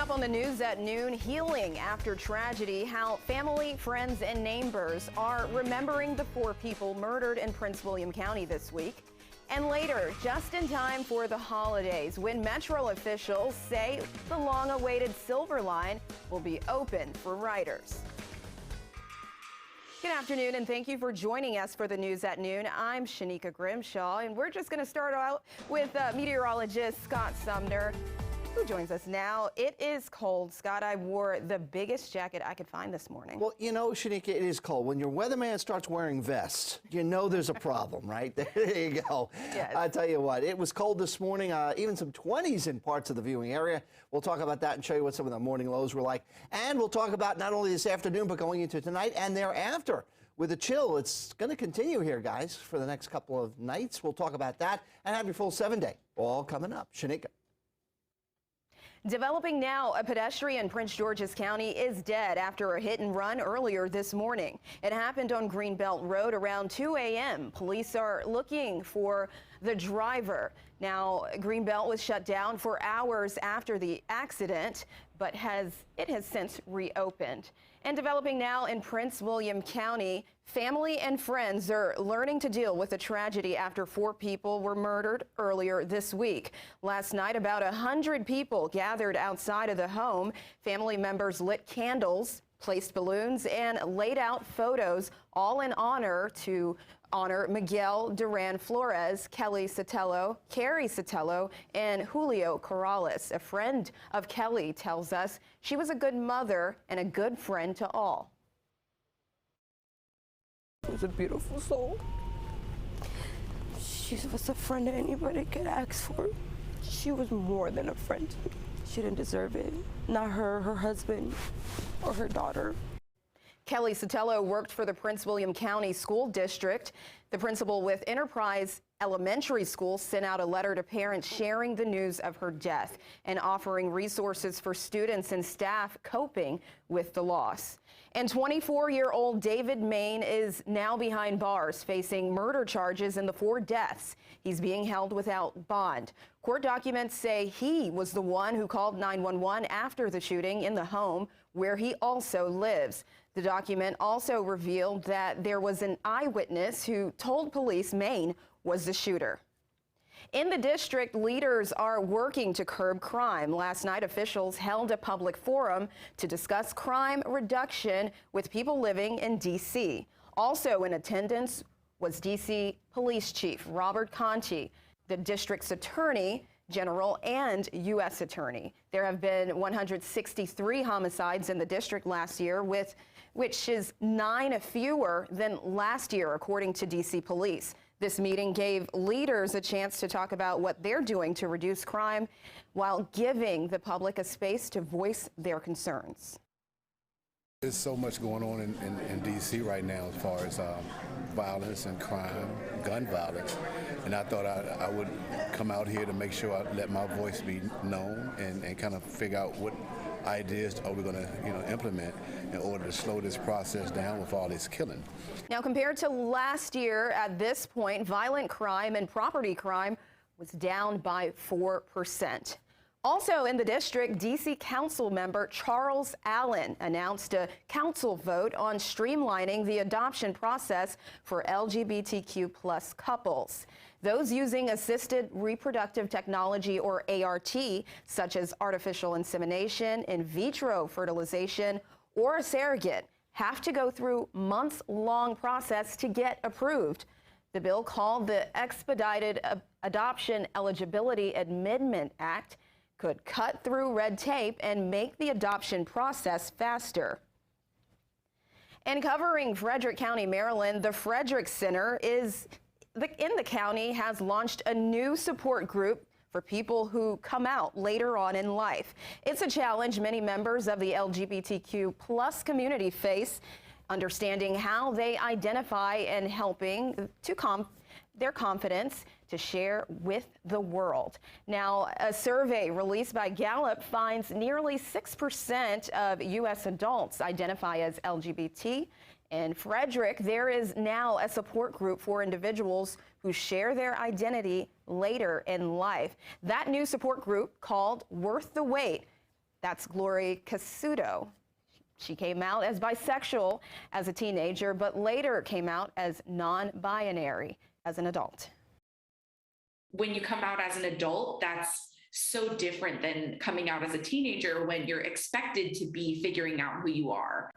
up on the news at noon, healing after tragedy, how family, friends, and neighbors are remembering the 4 people murdered in Prince William County this week. And later, just in time for the holidays, when Metro officials say the long-awaited Silver Line will be open for riders. Good afternoon, and thank you for joining us for the news at noon. I'm Shanika Grimshaw, and we're just going to start out with meteorologist Scott Sumner, who joins us now. It is cold, Scott. I wore the biggest jacket I could find this morning. Well, you know, Shanika, it is cold. When your weatherman starts wearing vests, you know there's a problem, right? There you go. Yes. I tell you what, it was cold this morning, even some 20s in parts of the viewing area. We'll talk about that and show you what some of the morning lows were like. And we'll talk about not only this afternoon, but going into tonight and thereafter. With a chill, it's going to continue here, guys, for the next couple of nights. We'll talk about that and have your full 7-day all coming up. Shanika. Developing now, a pedestrian in Prince George's County is dead after a hit and run earlier this morning. It happened on Greenbelt Road around 2 a.m. Police are looking for the driver. Now, Greenbelt was shut down for hours after the accident, but it has since reopened. And developing now in Prince William County, family and friends are learning to deal with the tragedy after 4 people were murdered earlier this week. Last night, about 100 people gathered outside of the home. Family members lit candles, placed balloons, and laid out photos, all in honor Miguel Duran Flores, Kelly Sotelo, Carrie Sotelo, and Julio Corrales. A friend of Kelly tells us she was a good mother and a good friend to all. She was a beautiful soul. She was a friend that anybody could ask for. She was more than a friend. She didn't deserve it. Not her, her husband, or her daughter. Kelly Sotelo worked for the Prince William County School District. The principal with Enterprise Elementary School sent out a letter to parents sharing the news of her death and offering resources for students and staff coping with the loss. And 24-year-old David Maine is now behind bars, facing murder charges in the 4 deaths. He's being held without bond. Court documents say he was the one who called 911 after the shooting in the home where he also lives. The document also revealed that there was an eyewitness who told police Maine was the shooter. In the district, leaders are working to curb crime. Last night, officials held a public forum to discuss crime reduction with people living in D.C. Also in attendance was D.C. Police Chief Robert Conti, the district's attorney general, and U.S. attorney. There have been 163 homicides in the district last year, which is 9 fewer than last year, according to D.C. police. This meeting gave leaders a chance to talk about what they're doing to reduce crime while giving the public a space to voice their concerns. There's so much going on in D.C. right now as far as violence and crime, gun violence, and I thought I would come out here to make sure I let my voice be known and kind of figure out what ideas are we going to implement in order to slow this process down with all this killing. Now, compared to last year at this point, violent crime and property crime was down by 4%. Also in the district, D.C. Council member Charles Allen announced a council vote on streamlining the adoption process for LGBTQ+ couples. Those using assisted reproductive technology, or ART, such as artificial insemination, in vitro fertilization, or a surrogate, have to go through months-long process to get approved. The bill, called the Expedited Adoption Eligibility Amendment Act, could cut through red tape and make the adoption process faster. And covering Frederick County, Maryland, the Frederick Center in the county has launched a new support group for people who come out later on in life. It's a challenge many members of the LGBTQ+ community face, understanding how they identify and helping to their confidence to share with the world. Now, a survey released by Gallup finds nearly 6% of U.S. adults identify as LGBT. In Frederick, there is now a support group for individuals who share their identity later in life. That new support group, called Worth the Wait, That's Glory Casuto. She came out as bisexual as a teenager, but later came out as non-binary as an adult. When you come out as an adult, that's so different than coming out as a teenager when you're expected to be figuring out who you are.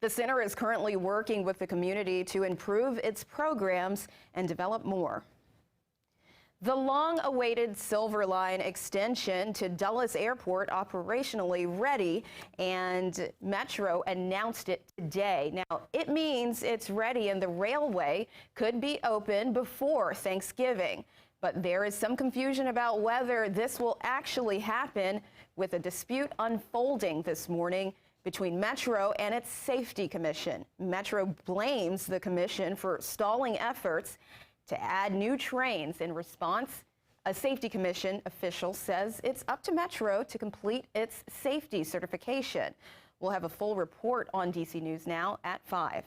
The center is currently working with the community to improve its programs and develop more. The long-awaited Silver Line extension to Dulles Airport operationally ready, and Metro announced it today. Now, it means it's ready and the railway could be open before Thanksgiving. But there is some confusion about whether this will actually happen, with a dispute unfolding this morning between Metro and its Safety Commission. Metro blames the commission for stalling efforts to add new trains. In response, a Safety Commission official says it's up to Metro to complete its safety certification. We'll have a full report on DC News Now at 5.